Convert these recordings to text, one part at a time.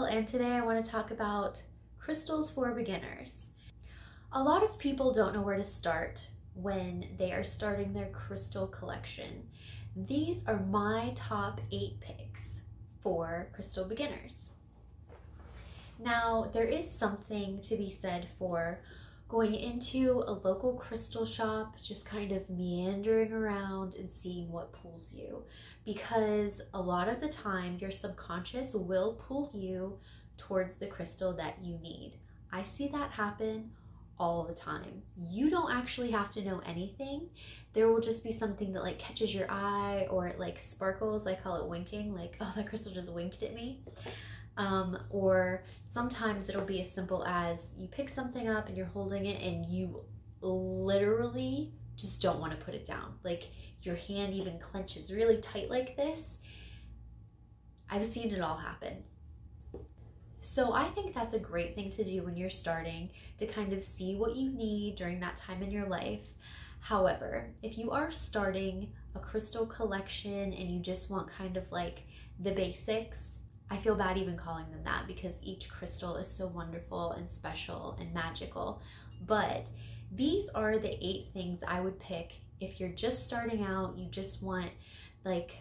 and today I want to talk about crystals for beginners. A lot of people don't know where to start when they are starting their crystal collection. These are my top 8 picks for crystal beginners. Now, there is something to be said for going into a local crystal shop, just kind of meandering around and seeing what pulls you, because a lot of the time your subconscious will pull you towards the crystal that you need. I see that happen all the time. You don't actually have to know anything. There will just be something that like catches your eye, or it like sparkles. I call it winking, like, oh, that crystal just winked at me. Or sometimes it'll be as simple as you pick something up and you're holding it and you literally just don't want to put it down. Like your hand even clenches really tight like this. I've seen it all happen. So I think that's a great thing to do when you're starting, to kind of see what you need during that time in your life. However, if you are starting a crystal collection and you just want kind of like the basics, I feel bad even calling them that because each crystal is so wonderful and special and magical. But these are the 8 things I would pick if you're just starting out. You just want like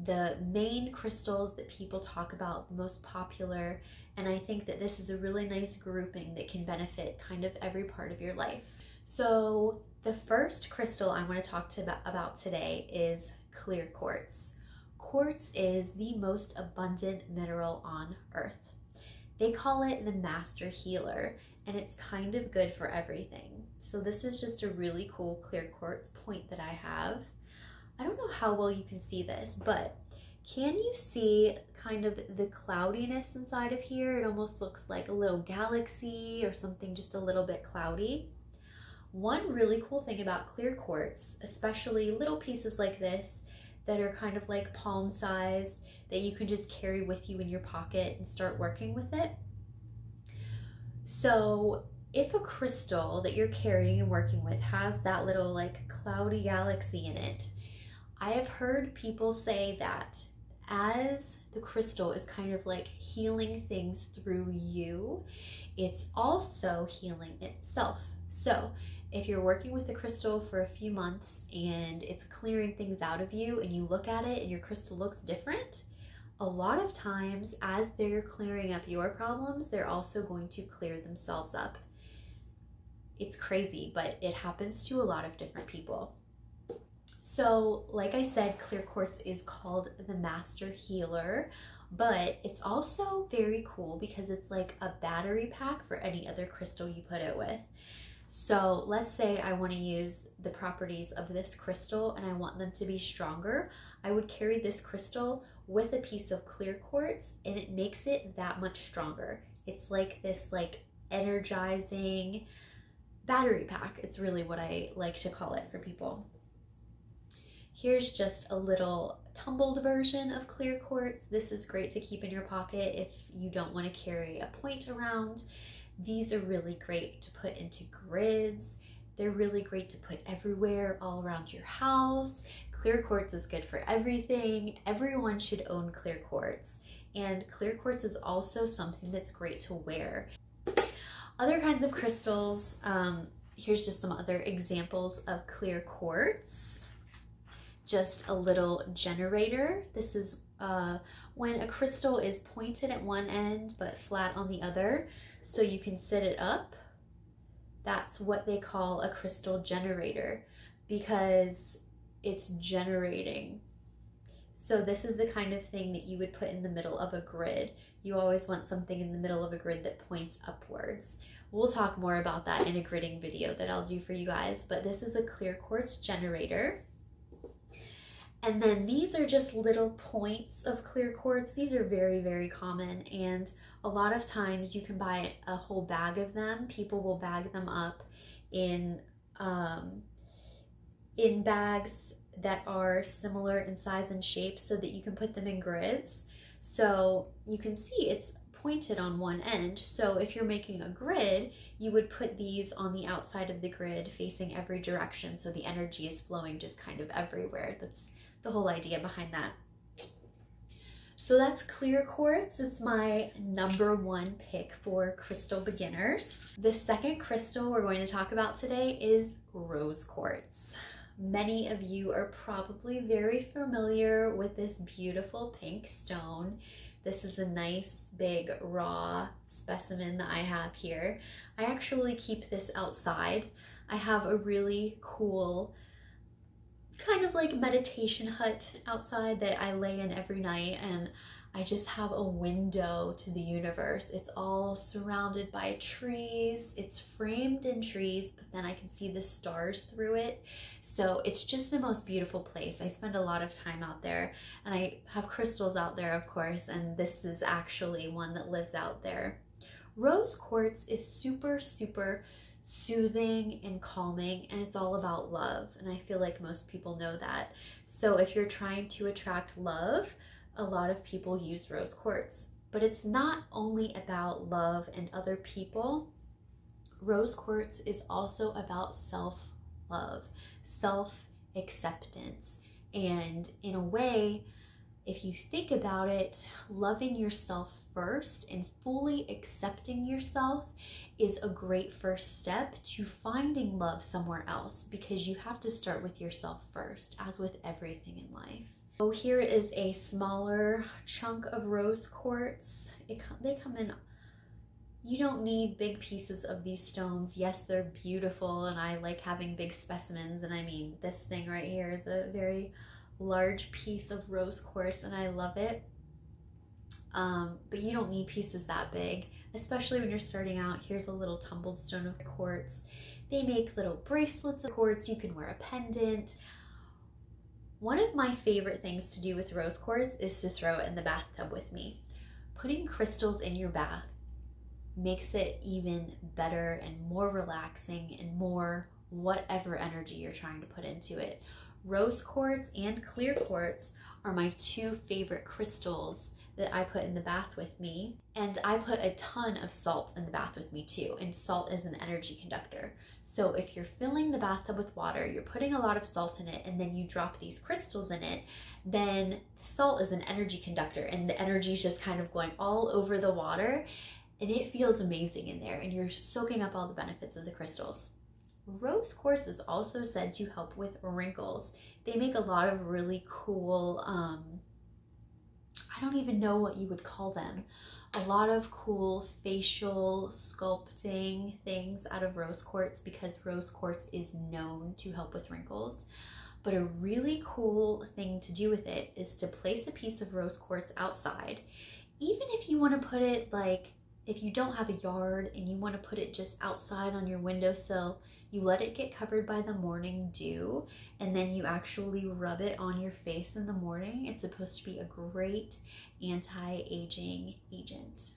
the main crystals that people talk about, the most popular. And I think that this is a really nice grouping that can benefit kind of every part of your life. So the first crystal I want to talk about today is clear quartz. Quartz is the most abundant mineral on earth. They call it the master healer, and it's kind of good for everything. So this is just a really cool clear quartz point that I have. I don't know how well you can see this, but can you see kind of the cloudiness inside of here? It almost looks like a little galaxy or something, just a little bit cloudy. One really cool thing about clear quartz, especially little pieces like this that are kind of like palm sized, that you can just carry with you in your pocket and start working with it. So if a crystal that you're carrying and working with has that little like cloudy galaxy in it, I have heard people say that as the crystal is kind of like healing things through you, it's also healing itself. So if you're working with a crystal for a few months and it's clearing things out of you and you look at it and your crystal looks different, a lot of times as they're clearing up your problems, they're also going to clear themselves up. It's crazy, but it happens to a lot of different people. So like I said, clear quartz is called the master healer, but it's also very cool because it's like a battery pack for any other crystal you put it with. So let's say I want to use the properties of this crystal and I want them to be stronger. I would carry this crystal with a piece of clear quartz and it makes it that much stronger. It's like this like energizing battery pack. It's really what I like to call it for people. Here's just a little tumbled version of clear quartz. This is great to keep in your pocket if you don't want to carry a point around. These are really great to put into grids. They're really great to put everywhere, all around your house. Clear quartz is good for everything. Everyone should own clear quartz. And clear quartz is also something that's great to wear. Other kinds of crystals, here's just some other examples of clear quartz. Just a little generator. This is when a crystal is pointed at one end but flat on the other, so you can set it up. That's what they call a crystal generator because it's generating. So this is the kind of thing that you would put in the middle of a grid. You always want something in the middle of a grid that points upwards. We'll talk more about that in a gridding video that I'll do for you guys, but this is a clear quartz generator. And then these are just little points of clear quartz. These are very, very common, and a lot of times you can buy a whole bag of them. People will bag them up in bags that are similar in size and shape so that you can put them in grids. So you can see it's pointed on one end. So if you're making a grid, you would put these on the outside of the grid facing every direction so the energy is flowing just kind of everywhere. That's the whole idea behind that. So that's clear quartz. It's my #1 pick for crystal beginners. The second crystal we're going to talk about today is rose quartz. Many of you are probably very familiar with this beautiful pink stone. This is a nice big raw specimen that I have here. I actually keep this outside. I have a really cool kind of like meditation hut outside that I lay in every night, and I just have a window to the universe. It's all surrounded by trees. It's framed in trees, but then I can see the stars through it. So it's just the most beautiful place. I spend a lot of time out there, and I have crystals out there, of course, and this is actually one that lives out there. Rose quartz is super, super soothing and calming, and it's all about love, and I feel like most people know that. So if you're trying to attract love, a lot of people use rose quartz, but it's not only about love and other people. Rose quartz is also about self-love, self-acceptance, and in a way, if you think about it, loving yourself first and fully accepting yourself is a great first step to finding love somewhere else, because you have to start with yourself first, as with everything in life. So here is a smaller chunk of rose quartz. They come in, you don't need big pieces of these stones. Yes, they're beautiful, and I like having big specimens, and I mean, this thing right here is a very large piece of rose quartz, and I love it. But you don't need pieces that big, especially when you're starting out. Here's a little tumbled stone of quartz. They make little bracelets of quartz. You can wear a pendant. One of my favorite things to do with rose quartz is to throw it in the bathtub with me. Putting crystals in your bath makes it even better and more relaxing and more whatever energy you're trying to put into it. Rose quartz and clear quartz are my two favorite crystals that I put in the bath with me. And I put a ton of salt in the bath with me too, and salt is an energy conductor. So if you're filling the bathtub with water, you're putting a lot of salt in it, and then you drop these crystals in it, then salt is an energy conductor, and the energy is just kind of going all over the water, and it feels amazing in there, and you're soaking up all the benefits of the crystals. Rose quartz is also said to help with wrinkles. They make a lot of really cool, I don't even know what you would call them, a lot of cool facial sculpting things out of rose quartz, because rose quartz is known to help with wrinkles. But a really cool thing to do with it is to place a piece of rose quartz outside. Even if you want to put it, like, if you don't have a yard and you want to put it just outside on your windowsill, you let it get covered by the morning dew, and then you actually rub it on your face in the morning. It's supposed to be a great anti-aging agent.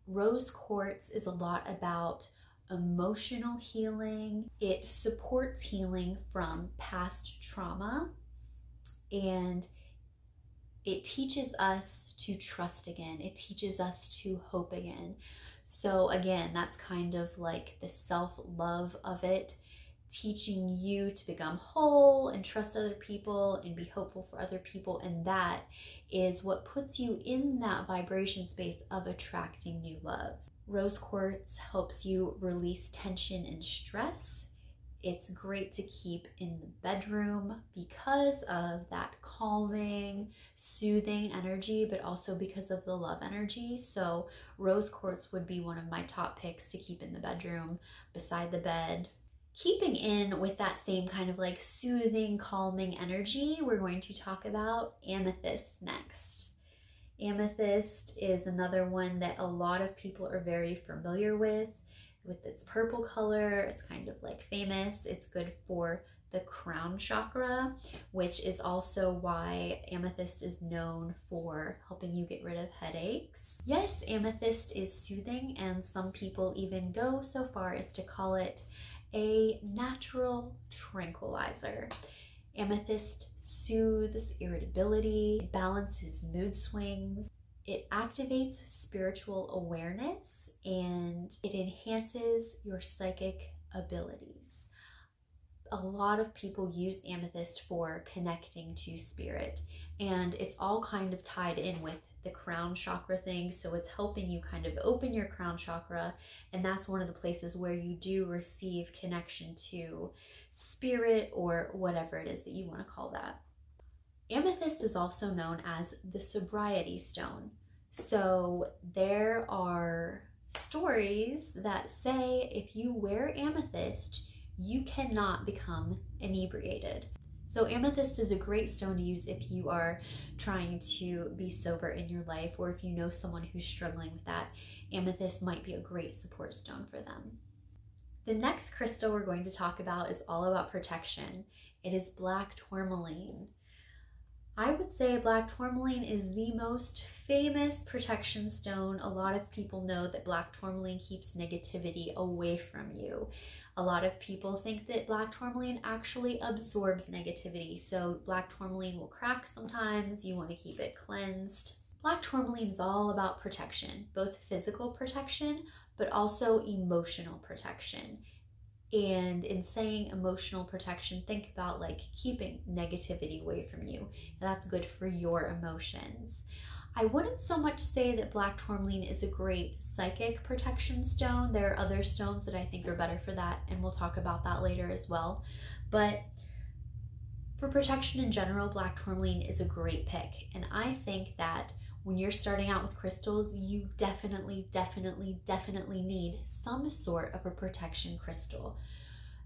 Rose quartz is a lot about emotional healing. It supports healing from past trauma, and it teaches us to trust again. It teaches us to hope again. So again, that's kind of like the self-love of it, teaching you to become whole and trust other people and be hopeful for other people. And that is what puts you in that vibration space of attracting new love. Rose quartz helps you release tension and stress. It's great to keep in the bedroom because of that calming, soothing energy, but also because of the love energy. So rose quartz would be one of my top picks to keep in the bedroom beside the bed. Keeping in with that same kind of like soothing, calming energy, we're going to talk about amethyst next. Amethyst is another one that a lot of people are very familiar with its purple color. It's kind of like famous. It's good for the crown chakra, which is also why amethyst is known for helping you get rid of headaches. Yes, amethyst is soothing, and some people even go so far as to call it a natural tranquilizer. Amethyst soothes irritability, balances mood swings, it activates spiritual awareness, and it enhances your psychic abilities. A lot of people use amethyst for connecting to spirit, and it's all kind of tied in with the crown chakra thing. So it's helping you kind of open your crown chakra, and that's one of the places where you do receive connection to spirit or whatever it is that you want to call that. Amethyst is also known as the sobriety stone. So there are stories that say if you wear amethyst, you cannot become inebriated. So amethyst is a great stone to use if you are trying to be sober in your life, or if you know someone who's struggling with that. Amethyst might be a great support stone for them. The next crystal we're going to talk about is all about protection. It is black tourmaline. I would say black tourmaline is the most famous protection stone. A lot of people know that black tourmaline keeps negativity away from you. A lot of people think that black tourmaline actually absorbs negativity. So black tourmaline will crack sometimes. You want to keep it cleansed. Black tourmaline is all about protection, both physical protection, but also emotional protection. And in saying emotional protection, think about like keeping negativity away from you. And that's good for your emotions. I wouldn't so much say that black tourmaline is a great psychic protection stone. There are other stones that I think are better for that, and we'll talk about that later as well. But for protection in general, black tourmaline is a great pick. And I think that when you're starting out with crystals, you definitely need some sort of a protection crystal.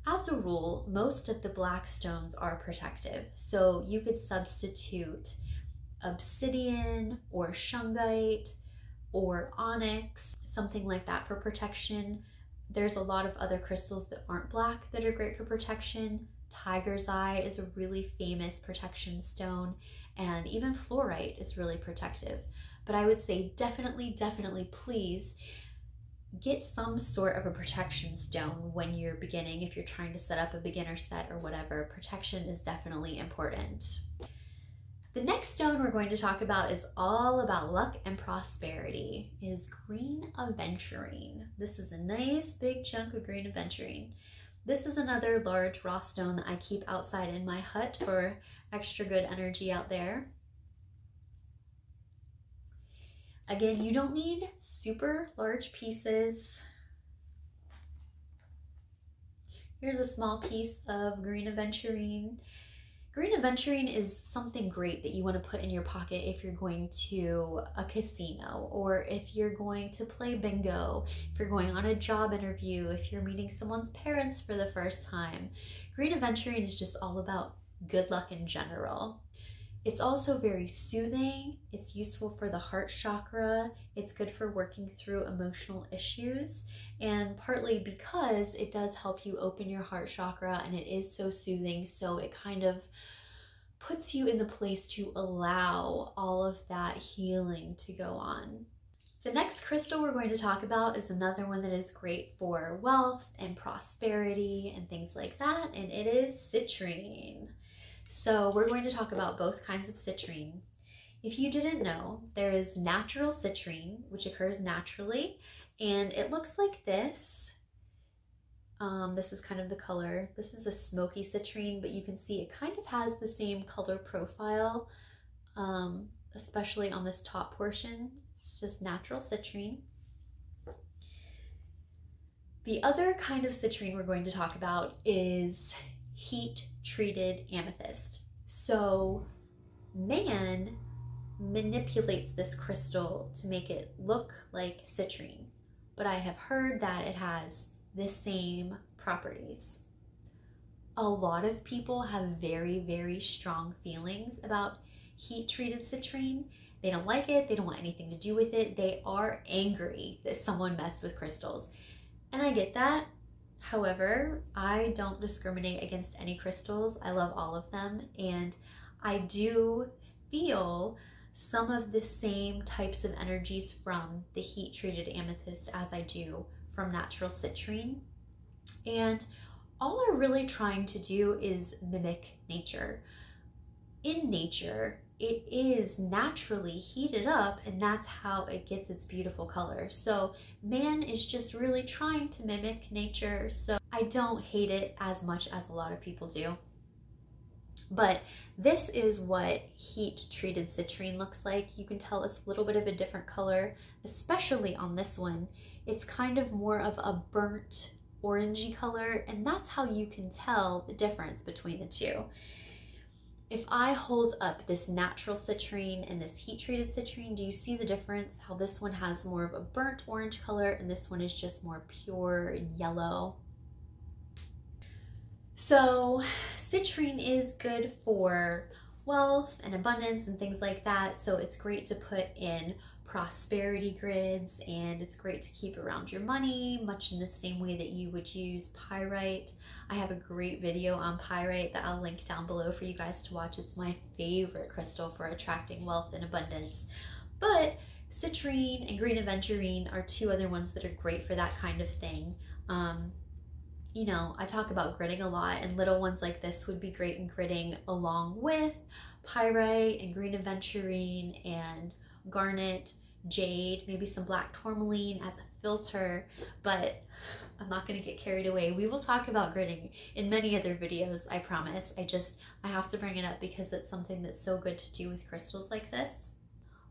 As a rule, most of the black stones are protective. So you could substitute obsidian or shungite or onyx, something like that for protection. There's a lot of other crystals that aren't black that are great for protection. Tiger's eye is a really famous protection stone, and even fluorite is really protective. But I would say definitely please get some sort of a protection stone when you're beginning. If you're trying to set up a beginner set or whatever, protection is definitely important. The next stone we're going to talk about is all about luck and prosperity, is green aventurine. This is a nice big chunk of green aventurine. This is another large raw stone that I keep outside in my hut for extra good energy out there. Again, you don't need super large pieces. Here's a small piece of green aventurine. Green aventurine is something great that you want to put in your pocket if you're going to a casino, or if you're going to play bingo, if you're going on a job interview, if you're meeting someone's parents for the first time. Green aventurine is just all about good luck in general. It's also very soothing. It's useful for the heart chakra. It's good for working through emotional issues, and partly because it does help you open your heart chakra, and it is so soothing, so it kind of puts you in the place to allow all of that healing to go on. The next crystal we're going to talk about is another one that is great for wealth and prosperity and things like that, and it is citrine. So we're going to talk about both kinds of citrine. If you didn't know, there is natural citrine, which occurs naturally, and it looks like this. This is kind of the color. This is a smoky citrine, but you can see it kind of has the same color profile, especially on this top portion. It's just natural citrine. The other kind of citrine we're going to talk about is heat-treated amethyst. So man manipulates this crystal to make it look like citrine, but I have heard that it has the same properties. A lot of people have very strong feelings about heat-treated citrine. They don't like it. They don't want anything to do with it. They are angry that someone messed with crystals. And I get that. However, I don't discriminate against any crystals. I love all of them, and I do feel some of the same types of energies from the heat-treated amethyst as I do from natural citrine. And all I'm really trying to do is mimic nature. In nature, it is naturally heated up, and that's how it gets its beautiful color. So man is just really trying to mimic nature, so I don't hate it as much as a lot of people do. But this is what heat treated citrine looks like. You can tell it's a little bit of a different color, especially on this one. It's kind of more of a burnt orangey color, and that's how you can tell the difference between the two. If I hold up this natural citrine and this heat treated citrine, do you see the difference? How this one has more of a burnt orange color and this one is just more pure yellow. So citrine is good for wealth and abundance and things like that. So it's great to put in prosperity grids, and it's great to keep around your money, much in the same way that you would use pyrite. I have a great video on pyrite that I'll link down below for you guys to watch. It's my favorite crystal for attracting wealth and abundance. But citrine and green aventurine are two other ones that are great for that kind of thing. You know, I talk about gridding a lot, and little ones like this would be great in gridding along with pyrite and green aventurine and garnet, jade, maybe some black tourmaline as a filter. But I'm not going to get carried away. We will talk about gridding in many other videos, I promise. I have to bring it up because it's something that's so good to do with crystals like this.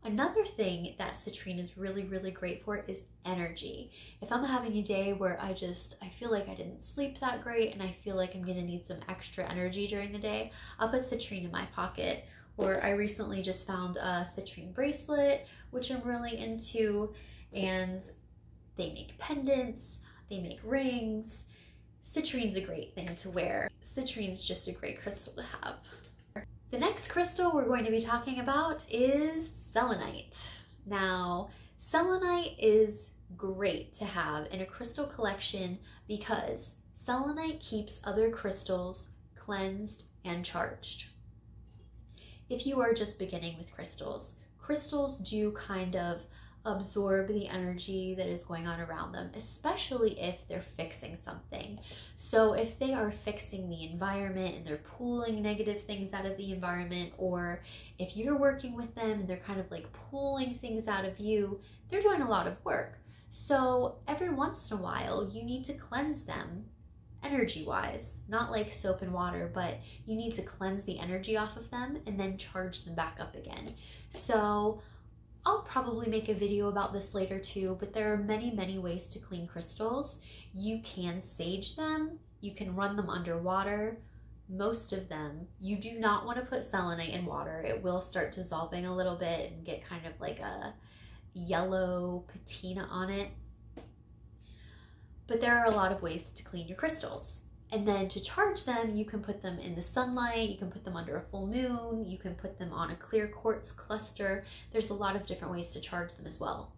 Another thing that citrine is really, really great for is energy. If I'm having a day where I feel like I didn't sleep that great and I feel like I'm gonna need some extra energy during the day, I'll put citrine in my pocket. Or I recently just found a citrine bracelet, which I'm really into, and they make pendants, they make rings. Citrine's a great thing to wear. Citrine's just a great crystal to have. The next crystal we're going to be talking about is selenite. Now, selenite is great to have in a crystal collection because selenite keeps other crystals cleansed and charged. If you are just beginning with crystals, crystals do kind of absorb the energy that is going on around them, especially if they're fixing something. So if they are fixing the environment and they're pulling negative things out of the environment, or if you're working with them and they're kind of like pulling things out of you, they're doing a lot of work. So every once in a while, you need to cleanse them energy-wise, not like soap and water, but you need to cleanse the energy off of them and then charge them back up again. So I'll probably make a video about this later too, but there are many, many ways to clean crystals. You can sage them, you can run them underwater. Most of them, you do not want to put selenite in water. It will start dissolving a little bit and get kind of like a yellow patina on it. But there are a lot of ways to clean your crystals. And then to charge them, you can put them in the sunlight, you can put them under a full moon, you can put them on a clear quartz cluster. There's a lot of different ways to charge them as well.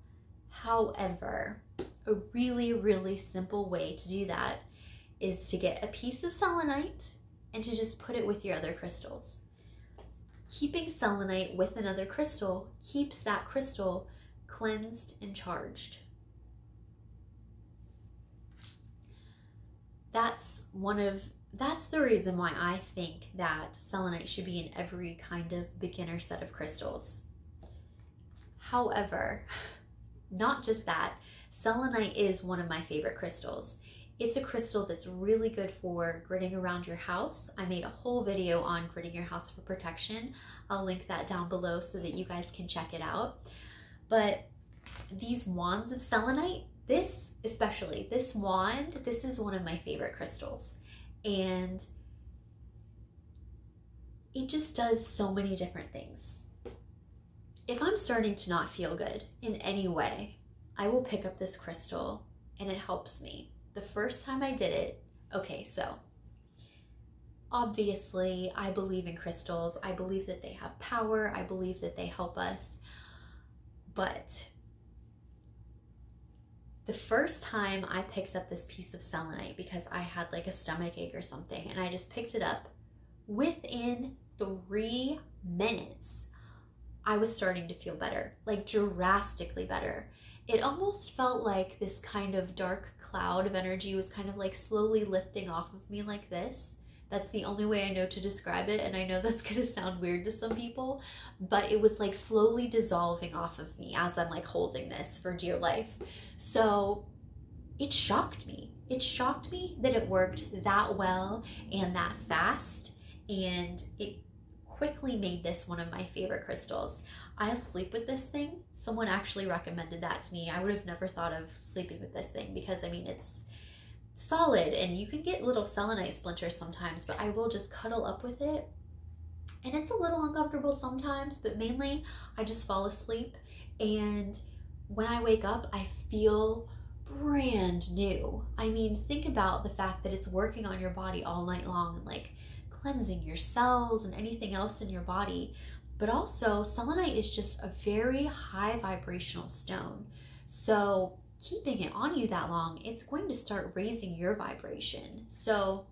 However, a really, really simple way to do that is to get a piece of selenite and to just put it with your other crystals. Keeping selenite with another crystal keeps that crystal cleansed and charged. That's the reason why I think that selenite should be in every kind of beginner set of crystals. However, not just that, selenite is one of my favorite crystals. It's a crystal that's really good for gridding around your house. I made a whole video on gridding your house for protection. I'll link that down below so that you guys can check it out. But these wands of selenite, especially this wand, this is one of my favorite crystals. And it just does so many different things. If I'm starting to not feel good in any way, I will pick up this crystal and it helps me. The first time I did it, okay, so obviously I believe in crystals. I believe that they have power. I believe that they help us. But the first time I picked up this piece of selenite, because I had like a stomach ache or something, and I just picked it up, within 3 minutes, I was starting to feel better, like drastically better. It almost felt like this kind of dark cloud of energy was kind of like slowly lifting off of me like this. That's the only way I know to describe it, and I know that's gonna sound weird to some people, but it was like slowly dissolving off of me as I'm like holding this for dear life. So it shocked me. It shocked me that it worked that well and that fast. and it quickly made this one of my favorite crystals. I sleep with this thing. Someone actually recommended that to me. I would have never thought of sleeping with this thing because, I mean, it's solid and you can get little selenite splinters sometimes, but I will just cuddle up with it. And it's a little uncomfortable sometimes, but mainly I just fall asleep. And when I wake up, I feel brand new. I mean, think about the fact that it's working on your body all night long and like cleansing your cells and anything else in your body. But also, selenite is just a very high vibrational stone. So keeping it on you that long, it's going to start raising your vibration. So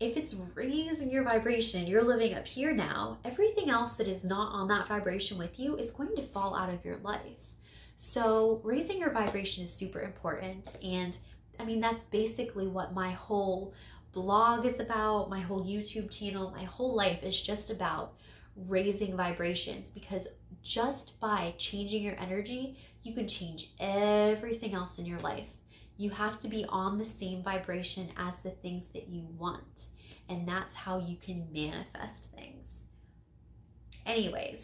if it's raising your vibration, you're living up here now, everything else that is not on that vibration with you is going to fall out of your life. So raising your vibration is super important. And I mean, that's basically what my whole blog is about, my whole YouTube channel, my whole life is just about raising vibrations, because just by changing your energy, you can change everything else in your life. You have to be on the same vibration as the things that you want. And that's how you can manifest things. Anyways,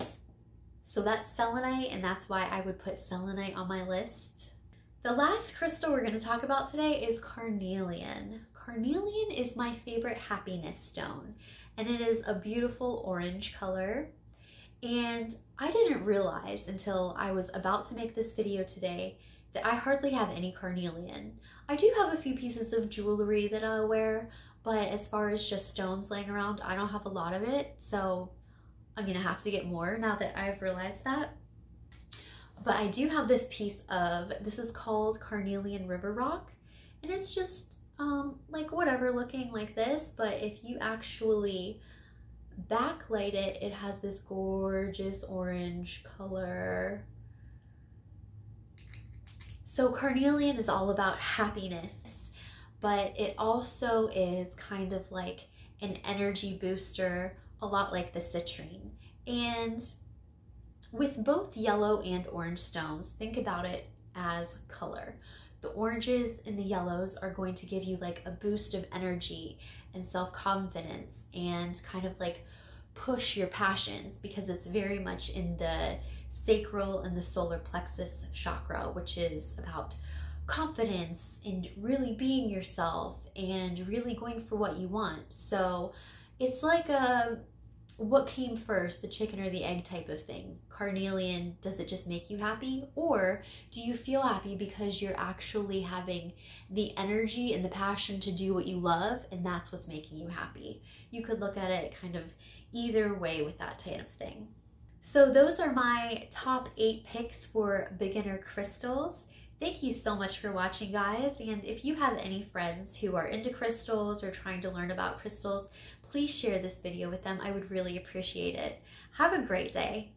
so that's selenite, and that's why I would put selenite on my list. The last crystal we're going to talk about today is carnelian. Carnelian is my favorite happiness stone, and it is a beautiful orange color. And I didn't realize until I was about to make this video today that I hardly have any carnelian. I do have a few pieces of jewelry that I'll wear, but as far as just stones laying around, I don't have a lot of it. So I'm gonna have to get more now that I've realized that. But I do have this piece of, this is called Carnelian River Rock, and it's just like whatever looking like this, but if you actually backlight it, it has this gorgeous orange color. So carnelian is all about happiness, but it also is kind of like an energy booster, a lot like the citrine. And with both yellow and orange stones, think about it as color. The oranges and the yellows are going to give you like a boost of energy and self-confidence and kind of like push your passions, because it's very much in the sacral and the solar plexus chakra, which is about confidence and really being yourself and really going for what you want. So it's like what came first, the chicken or the egg type of thing. Carnelian, does it just make you happy, or do you feel happy because you're actually having the energy and the passion to do what you love, and that's what's making you happy? You could look at it kind of either way with that type of thing. So those are my top 8 picks for beginner crystals. Thank you so much for watching, guys. And if you have any friends who are into crystals or trying to learn about crystals, please share this video with them. I would really appreciate it. Have a great day.